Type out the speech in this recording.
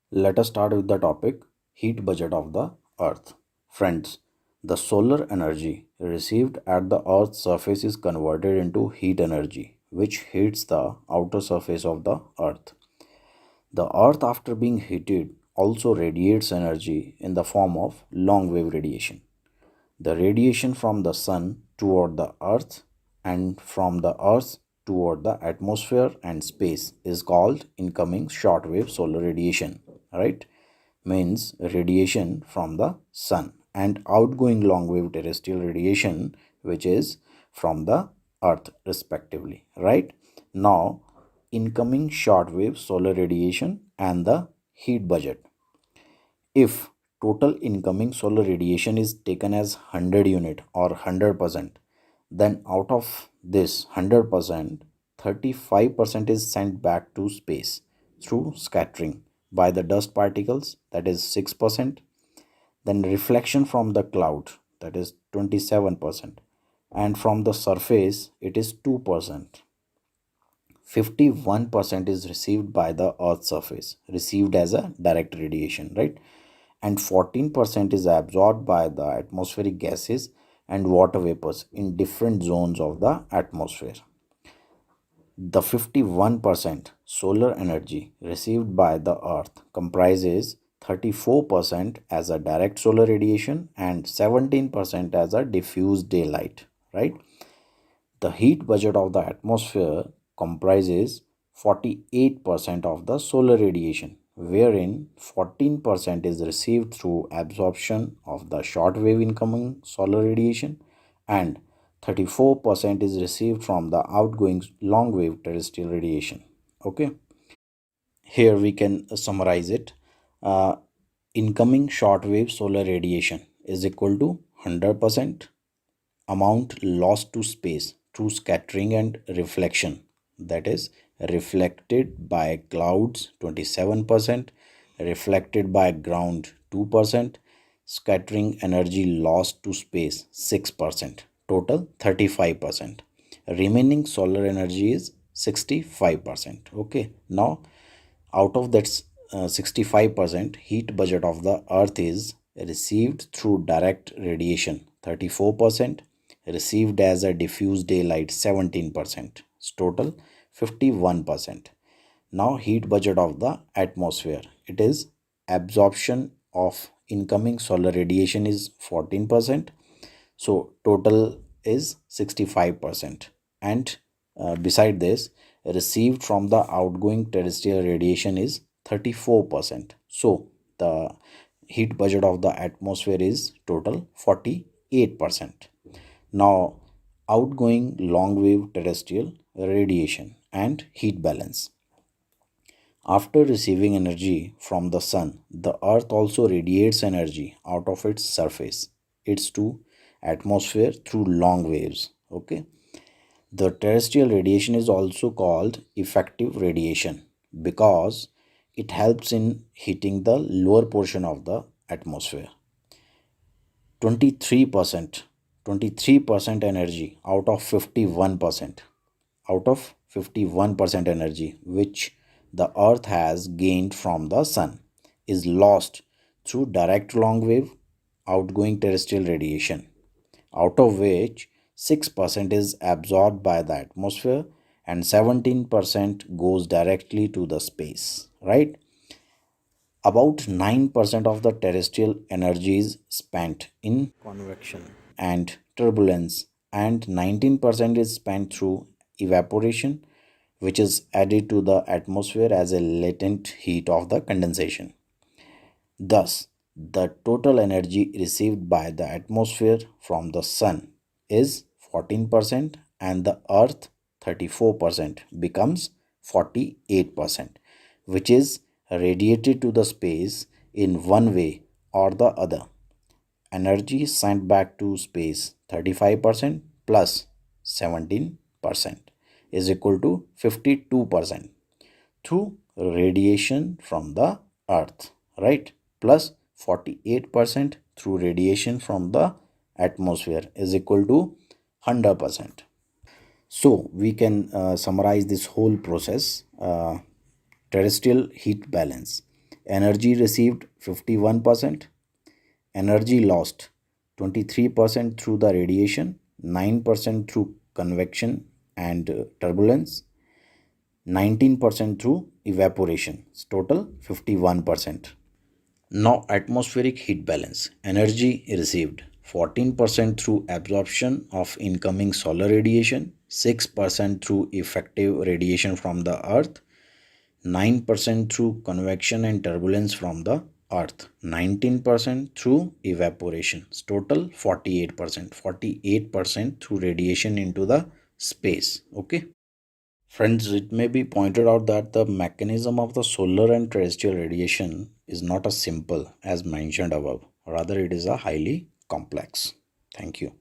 Let us start with the topic heat budget of the earth. Friends, the solar energy received at the earth's surface is converted into heat energy which heats the outer surface of the earth. The earth after being heated also radiates energy in the form of long wave radiation. The radiation from the sun toward the earth and from the earth toward the atmosphere and space is called incoming shortwave solar radiation, right? Means radiation from the sun, and outgoing long wave terrestrial radiation which is from the earth respectively, right? Now incoming shortwave solar radiation and the heat budget. If total incoming solar radiation is taken as 100 unit or 100%, then out of this 100%, 35% is sent back to space through scattering by the dust particles, that is 6%, then reflection from the cloud, that is 27%, and from the surface it is 2%. 51% is received by the earth's surface, received as a direct radiation, right? And 14% is absorbed by the atmospheric gases and water vapors in different zones of the atmosphere. The 51% solar energy received by the earth comprises 34% as a direct solar radiation and 17% as a diffused daylight, right? The heat budget of the atmosphere comprises 48% of the solar radiation, wherein 14% is received through absorption of the shortwave incoming solar radiation and 34% is received from the outgoing long wave terrestrial radiation. Okay, here we can summarize it. Uh, Incoming shortwave solar radiation is equal to 100% amount lost to space through scattering and reflection, that is reflected by clouds 27%, reflected by ground 2%, scattering energy lost to space 6%, total 35%. Remaining solar energy is 65%. Okay, now out of that 65%, heat budget of the earth is received through direct radiation 34%, received as a diffuse daylight 17%, total 51%. Now heat budget of the atmosphere, it is absorption of incoming solar radiation is 14%, so total is 65%. And beside this, received from the outgoing terrestrial radiation is 34%. So the heat budget of the atmosphere is total 48%. Now outgoing long wave terrestrial radiation and heat balance. After receiving energy from the sun, the earth also radiates energy out of its surface, its to atmosphere through long waves. Okay. The terrestrial radiation is also called effective radiation because it helps in heating the lower portion of the atmosphere. 23% 23% energy out of 51% energy which the earth has gained from the sun is lost through direct long wave outgoing terrestrial radiation, out of which 6% is absorbed by the atmosphere and 17% goes directly to the space, right? About 9% of the terrestrial energy is spent in convection and turbulence, and 19% is spent through evaporation, which is added to the atmosphere as a latent heat of the condensation. Thus, the total energy received by the atmosphere from the sun is 14% and the earth 34% becomes 48%, which is radiated to the space in one way or the other. Energy sent back to space 35% plus 17% is equal to 52% through radiation from the earth, right? Plus 48% through radiation from the atmosphere is equal to 100%. So we can summarize this whole process. Terrestrial heat balance. Energy received 51%. Energy lost 23% through the radiation, 9% through convection and turbulence, 19% through evaporation. It's total 51%. Now, atmospheric heat balance. Energy received 14% through absorption of incoming solar radiation, 6% through effective radiation from the earth, 9% through convection and turbulence from the earth, 19% through evaporation. It's total 48%. 48% through radiation into the space. Okay. Friends, it may be pointed out that the mechanism of the solar and terrestrial radiation is not as simple as mentioned above. Rather, it is a highly complex. Thank you.